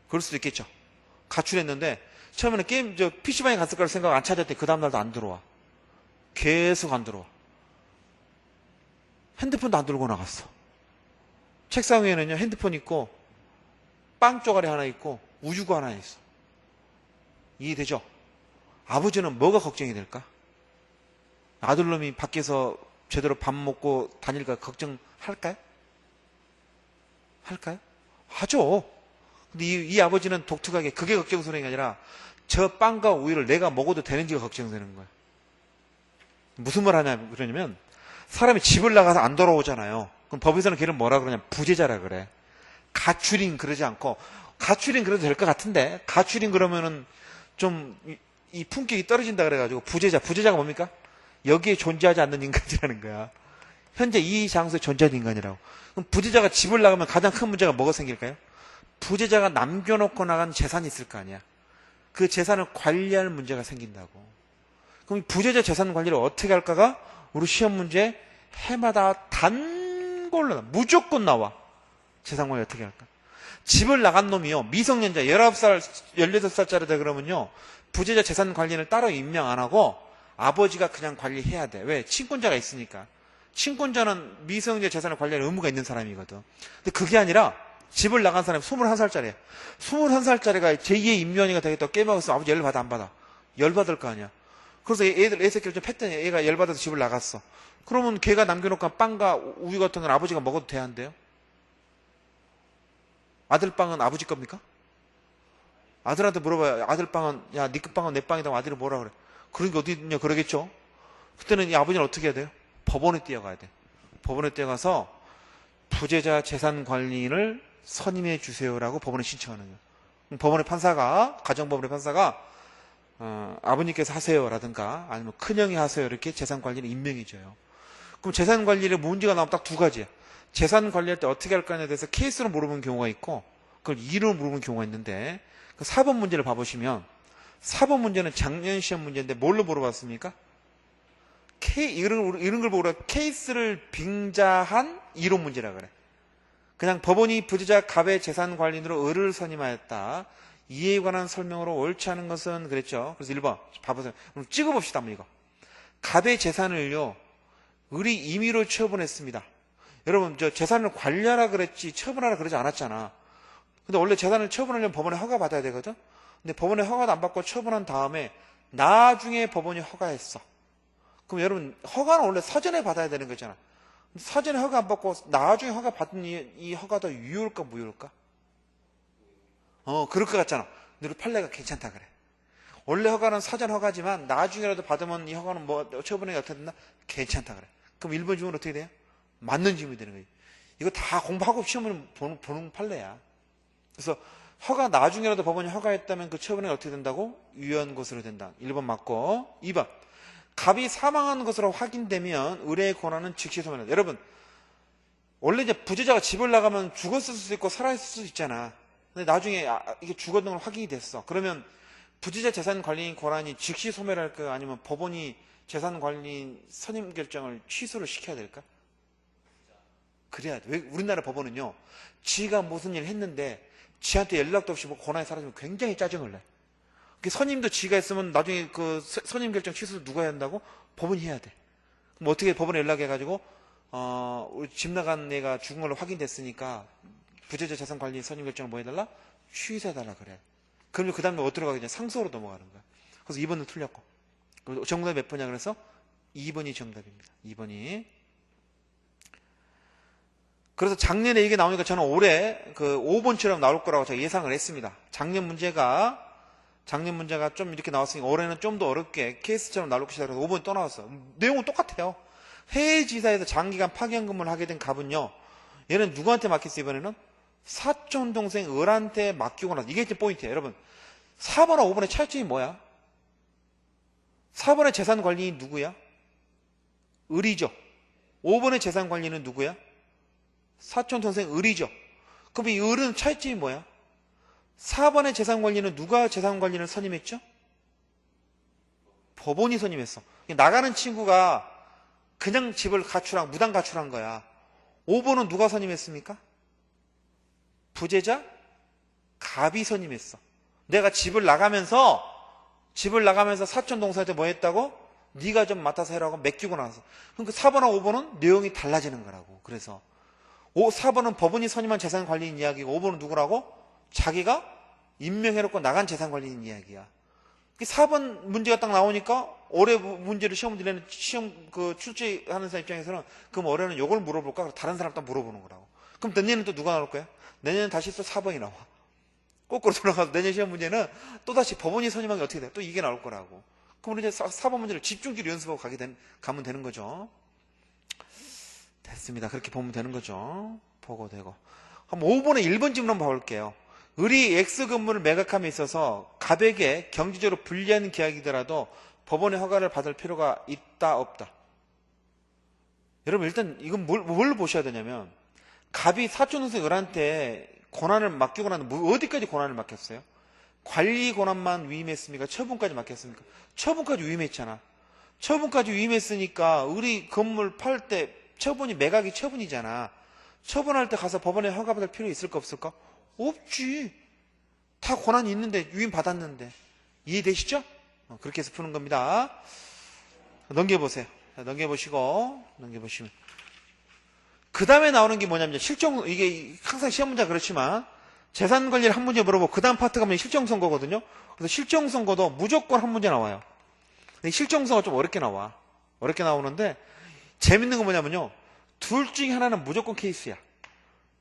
그럴 수도 있겠죠. 가출했는데 처음에는 PC방에 갔을 거라 생각 안 찾았더니 그 다음날도 안 들어와. 계속 안 들어와. 핸드폰도 안 들고 나갔어. 책상 위에는요, 핸드폰 있고, 빵 쪼가리 하나 있고, 우유가 하나 있어. 이해되죠? 아버지는 뭐가 걱정이 될까? 아들놈이 밖에서 제대로 밥 먹고 다닐까 걱정할까요? 할까요? 하죠. 근데 이 아버지는 독특하게 그게 걱정스러운 게 아니라 저 빵과 우유를 내가 먹어도 되는지가 걱정되는 거예요. 무슨 말 하냐 그러냐면 사람이 집을 나가서 안 돌아오잖아요. 그럼 법에서는 걔를 뭐라 그러냐면 부재자라 그래. 가출인 그러지 않고 가출인 그래도 될 것 같은데 가출인 그러면은 좀 이 품격이 떨어진다 그래가지고 부재자가 뭡니까? 여기에 존재하지 않는 인간이라는 거야. 현재 이 장소에 존재하는 인간이라고. 그럼 부재자가 집을 나가면 가장 큰 문제가 뭐가 생길까요? 부재자가 남겨놓고 나간 재산이 있을 거 아니야. 그 재산을 관리할 문제가 생긴다고. 그럼 부재자 재산 관리를 어떻게 할까가 우리 시험 문제 해마다 단골로 무조건 나와. 재산 관리 어떻게 할까? 집을 나간 놈이요. 미성년자 19살, 16살짜리다 그러면요. 부재자 재산 관리를 따로 임명 안 하고 아버지가 그냥 관리해야 돼. 왜? 친권자가 있으니까. 친권자는 미성년자 재산을 관리할 의무가 있는 사람이거든. 근데 그게 아니라 집을 나간 사람이 21살짜리야. 21살짜리가 제2의 임요한이가 되겠다고 게임하고 있으면 아버지 열받아 안 받아? 열받을 거 아니야. 그래서 애 새끼를 좀 팼더니 애가 열받아서 집을 나갔어. 그러면 걔가 남겨놓고 빵과 우유 같은 건 아버지가 먹어도 돼야 한대요? 아들 빵은 아버지 겁니까? 아들한테 물어봐요. 아들 빵은 야 네 빵은 내 빵이다. 아들이 뭐라 그래? 그런 게 어디 있냐 그러겠죠. 그때는 이 아버지는 어떻게 해야 돼요? 법원에 뛰어가야 돼. 법원에 뛰어가서 부재자 재산 관리를 선임해 주세요라고 법원에 신청하는 거예요. 법원의 판사가 가정법원의 판사가 아버님께서 하세요라든가 아니면 큰형이 하세요 이렇게 재산 관리를 임명해 줘요. 그럼 재산 관리를 문제가 나오면 딱 두 가지야. 재산 관리할 때 어떻게 할 거냐에 대해서 케이스로 물어보는 경우가 있고 그걸 이론으로 물어보는 경우가 있는데 그 4번 문제를 봐보시면 4번 문제는 작년 시험 문제인데 뭘로 물어봤습니까? 이런 걸 보고 케이스를 빙자한 이론 문제라 그래. 그냥 법원이 부재자 갑의 재산 관리인으로 을을 선임하였다. 이에 관한 설명으로 옳지 않은 것은 그랬죠. 그래서 1번 봐보세요. 그럼 찍어봅시다. 한번 이거. 갑의 재산을요. 을이 임의로 처분했습니다. 여러분 저 재산을 관리하라 그랬지 처분하라 그러지 않았잖아. 근데 원래 재산을 처분하려면 법원에 허가 받아야 되거든. 근데 법원에 허가도 안 받고 처분한 다음에 나중에 법원이 허가했어. 그럼 여러분 허가는 원래 사전에 받아야 되는 거잖아. 사전에 허가 안 받고 나중에 허가 받은 이 허가도 유효일까 무효일까? 그럴 것 같잖아. 근데 판례가 괜찮다 그래. 원래 허가는 사전 허가지만 나중에라도 받으면 이 허가는 뭐 처분이 어떻게 된다? 괜찮다 그래. 그럼 1번 질문 어떻게 돼요? 맞는 질문이 되는 거예요. 이거 다 공부하고 시험을 보는 판례야. 그래서 허가 나중에라도 법원이 허가했다면 그 처분이 어떻게 된다고? 유효한 것으로 된다. 1번 맞고 2번 갑이 사망한 것으로 확인되면 의뢰의 권한은 즉시 소멸한다. 여러분 원래 이제 부재자가 집을 나가면 죽었을 수도 있고 살아있을 수도 있잖아. 근데 나중에 이게 죽었던 걸 확인이 됐어. 그러면 부재자 재산 관리인 권한이 즉시 소멸할까요? 아니면 법원이 재산 관리인 선임 결정을 취소를 시켜야 될까? 그래야 돼. 왜 우리나라 법원은요. 지가 무슨 일 했는데 지한테 연락도 없이 뭐 권한이 사라지면 굉장히 짜증을 내. 선임도 지가 했으면 나중에 그 선임 결정 취소 누가 해야 한다고? 법원이 해야 돼. 그럼 어떻게 법원에 연락해가지고 우리 집 나간 애가 죽은 걸로 확인됐으니까 부재자 재산 관리 선임 결정을 뭐 해달라? 취소해달라 그래. 그러면 그 다음에 어디로 가겠냐? 상소로 넘어가는 거야. 그래서 2번은 틀렸고. 정답이 몇 번이야? 그래서 2번이 정답입니다. 2번이. 그래서 작년에 이게 나오니까 저는 올해 그 5번처럼 나올 거라고 제가 예상을 했습니다. 작년 문제가 좀 이렇게 나왔으니까 올해는 좀 더 어렵게 케이스처럼 나올 것이다. 그래서 5번이 또 나왔어. 내용은 똑같아요. 해외지사에서 장기간 파견 근무를 하게 된 갑은요. 얘는 누구한테 맡겼어 이번에는? 사촌 동생 을한테 맡기고 나서 이게 이제 포인트예요. 여러분 4번과 5번의 차이점이 뭐야? 4번의 재산 관리인 누구야? 을이죠. 5번의 재산 관리는 누구야? 사촌 동생 을이죠. 그럼 이 을은 차이점이 뭐야? 4번의 재산 관리는 누가 재산 관리를 선임했죠? 법원이 선임했어. 나가는 친구가 그냥 집을 무단 가출한 거야. 5번은 누가 선임했습니까? 부재자 갑이 선임했어. 내가 집을 나가면서 사촌 동생한테 뭐 했다고? 네가 좀 맡아서 해라고 맡기고 나서. 그러니까 4번하고 5번은 내용이 달라지는 거라고. 그래서 4번은 법원이 선임한 재산관리인 이야기고 5번은 누구라고? 자기가 임명해놓고 나간 재산관리인 이야기야. 4번 문제가 딱 나오니까 올해 문제를 시험 문제 내는 출제하는 사람 입장에서는 그럼 올해는 요걸 물어볼까? 다른 사람 또 물어보는 거라고. 그럼 내년에는 또 누가 나올 거야? 내년에는 다시 또 4번이 나와. 거꾸로 돌아가서 내년 시험 문제는 또다시 법원이 선임한 게 어떻게 돼? 또 이게 나올 거라고. 그럼 이제 4번 문제를 집중적으로 연습하고 가면 되는 거죠. 됐습니다. 그렇게 보면 되는 거죠. 보고 되고. 한번 5번에 1번 질문 한번 볼게요. 을이 X 건물을 매각함에 있어서 갑에게 경제적으로 불리한 계약이더라도 법원의 허가를 받을 필요가 있다 없다. 여러분 일단 이건 뭘 보셔야 되냐면 갑이 사촌동생 을한테 권한을 맡기고 나면 어디까지 권한을 맡겼어요? 관리 권한만 위임했습니까? 처분까지 맡겼습니까? 처분까지 위임했잖아. 처분까지 위임했으니까 을이 건물 팔 때 처분이 매각이 처분이잖아. 처분할 때 가서 법원에 허가받을 필요 있을까 없을까? 없지. 다 권한이 있는데 위임 받았는데. 이해되시죠? 그렇게 해서 푸는 겁니다. 넘겨보세요. 넘겨보시면 그 다음에 나오는 게 뭐냐면 이게 항상 시험 문제가 그렇지만 재산 관리를 한 문제 물어보고 그 다음 파트가 뭐냐면 실정선고거든요. 그래서 실정선고도 무조건 한 문제 나와요. 근데 실정선고가 좀 어렵게 나와. 어렵게 나오는데 재밌는 건 뭐냐면요. 둘 중에 하나는 무조건 케이스야.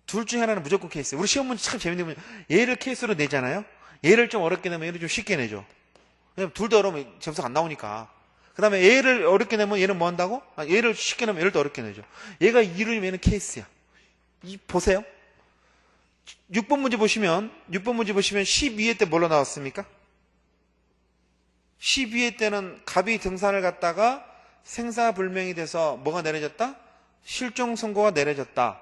둘 중에 하나는 무조건 케이스야. 우리 시험 문제 참 재밌는 게 뭐냐면 얘를 케이스로 내잖아요. 얘를 좀 어렵게 내면 얘를 좀 쉽게 내죠. 왜냐면 둘 다 어려우면 점수가 안 나오니까. 그 다음에 얘를 어렵게 내면 얘는 뭐 한다고? 얘를 쉽게 내면 얘를 더 어렵게 내죠. 얘가 이론이면 얘는 케이스야. 보세요. 6번 문제 보시면 12회 때 뭘로 나왔습니까? 12회 때는 갑이 등산을 갔다가 생사불명이 돼서 뭐가 내려졌다? 실종선고가 내려졌다.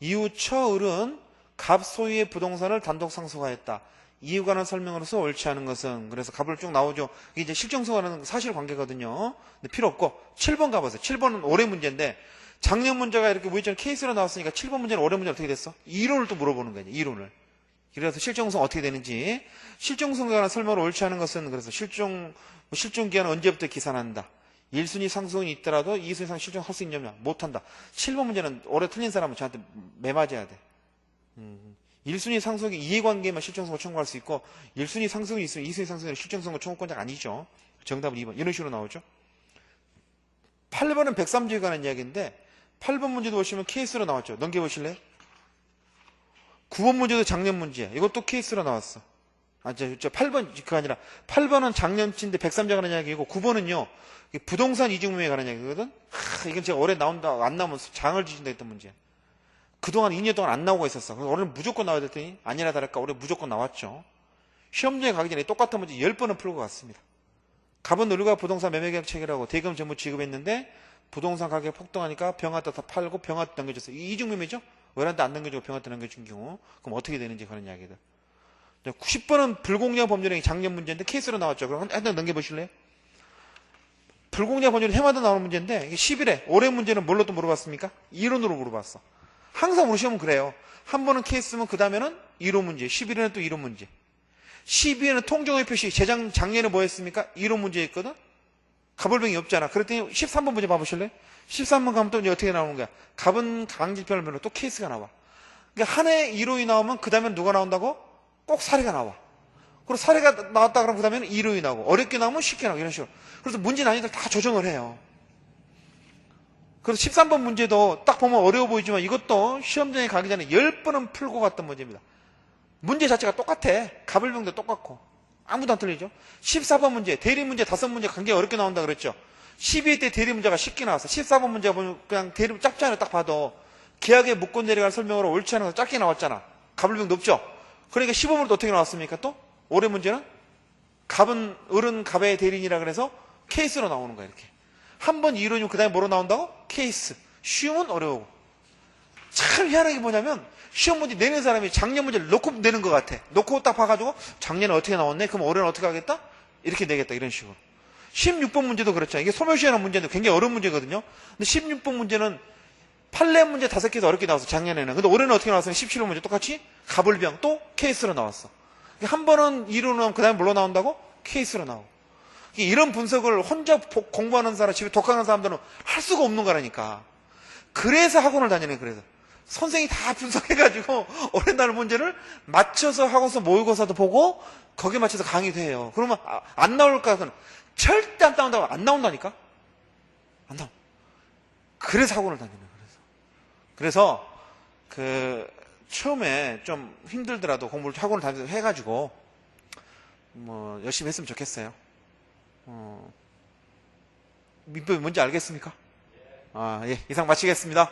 이후 처을은 갑 소유의 부동산을 단독 상속하였다. 이유 관한 설명으로서 옳지 않은 것은, 그래서 갑을 쭉 나오죠. 이게 이제 실정선고라는 사실관계거든요. 근데 필요 없고 7번 가보세요. 7번은 올해 문제인데 작년 문제가 이렇게 우회전 케이스로 나왔으니까 7번 문제는 올해 문제 어떻게 됐어? 이론을 또 물어보는 거예요. 이론을. 그래서 실정선 어떻게 되는지, 실정선고에 관한 설명을 옳지 않은 것은, 그래서 실종기한은 언제부터 기산한다. 1순위 상속이 있더라도 2순위 이상 실종할 수 있냐면 못한다. 7번 문제는 올해 틀린 사람은 저한테 매 맞아야 돼. 1순위 상속이 이해관계만 실정선고 청구할 수 있고 1순위 상속이 있으면 2순위 상속은 실정선고 청구권자가 아니죠. 정답은 2번. 이런 식으로 나오죠. 8번은 103조에 관한 이야기인데 8번 문제도 보시면 케이스로 나왔죠. 넘겨보실래요? 9번 문제도 작년 문제야. 이것도 케이스로 나왔어. 8번, 그거 아니라 8번은 작년치인데 103조에 관한 이야기고 9번은요. 부동산 이중매매에 관한 이야기거든. 이건 제가 올해 나온다 안 나오면 장을 지진다 했던 문제야. 그동안 2년 동안 안 나오고 있었어. 그래서 올해는 무조건 나와야 됐더니 아니나 다를까 올해 무조건 나왔죠. 시험장에 가기 전에 똑같은 문제 10번은 풀고 갔습니다. 갑은 을과 부동산 매매계약 체결하고 대금 전부 지급했는데 부동산 가격이 폭등하니까 병한테 다 팔고 병한테 넘겨줬어요. 이중매매죠? 을한테 안 넘겨주고 병한테 넘겨준 경우 그럼 어떻게 되는지 그런 이야기들. 90번은 불공정 법률행위 작년 문제인데 케이스로 나왔죠. 그럼 한 번 넘겨보실래요? 불공정 법률은 해마다 나오는 문제인데 이게 11회 올해 문제는 뭘로 또 물어봤습니까? 이론으로 물어봤어. 항상 우리 시험은 그래요. 한 번은 케이스면 그 다음에는 이론 문제, 11회는 또 이론 문제. 12회는 통정의 표시, 작년에 뭐 했습니까? 이론 문제였거든? 갑을병이 없잖아. 그랬더니 13번 문제 봐보실래요? 13번 가면 또 이제 어떻게 나오는 거야? 갑은 강질편을 면으로 또 케이스가 나와. 그러니까 한 해 이론이 나오면 그 다음에는 누가 나온다고? 꼭 사례가 나와. 그리고 사례가 나왔다 그러면 그 다음에는 이론이 나오고, 어렵게 나오면 쉽게 나오고, 이런 식으로. 그래서 문제 난이도를 다 조정을 해요. 그래서 13번 문제도 딱 보면 어려워 보이지만 이것도 시험장에 가기 전에 10번은 풀고 갔던 문제입니다. 문제 자체가 똑같아. 갑을병도 똑같고. 아무도 안 틀리죠. 14번 문제, 대리 문제 5문제 관계가 어렵게 나온다 그랬죠. 12회 때 대리 문제가 쉽게 나왔어. 14번 문제 보면 그냥 대리 짧잖아요. 딱 봐도. 계약의 무권 내려갈 설명으로 옳지 않은 거 짧게 나왔잖아. 갑을병도 없죠. 그러니까 15번도 어떻게 나왔습니까? 또 올해 문제는 갑은 을은 갑의 대리인이라 그래서 케이스로 나오는 거야. 이렇게. 한 번 이론이면 그 다음에 뭐로 나온다고? 케이스. 쉬우면 어려우고. 참 희한한 게 뭐냐면 시험 문제 내는 사람이 작년 문제를 놓고 내는 것 같아. 놓고 딱 봐가지고 작년에 어떻게 나왔네? 그럼 올해는 어떻게 하겠다? 이렇게 내겠다. 이런 식으로. 16번 문제도 그렇죠. 이게 소멸시효라는 문제인데 굉장히 어려운 문제거든요. 근데 16번 문제는 판례 문제 5개에서 어렵게 나왔어. 작년에는. 근데 올해는 어떻게 나왔어요? 17번 문제 똑같이 가불병 또 케이스로 나왔어. 한 번은 2로 나오면 그 다음에 뭘로 나온다고? 케이스로 나오고. 이런 분석을 혼자 공부하는 사람, 집에 독학하는 사람들은 할 수가 없는 거라니까. 그래서 학원을 다니네. 그래서 선생이 다 분석해가지고 어린날 문제를 맞춰서 학원서 모의고사도 보고 거기에 맞춰서 강의도 해요. 그러면 안 나올까? 절대 안 나온다고. 안 나온다니까. 안 나와. 그래서 학원을 다니는 거예요. 그래서 처음에 좀 힘들더라도 공부를 학원을 다니면서 해가지고 뭐 열심히 했으면 좋겠어요. 민법이 뭔지 알겠습니까? 예, 이상 마치겠습니다.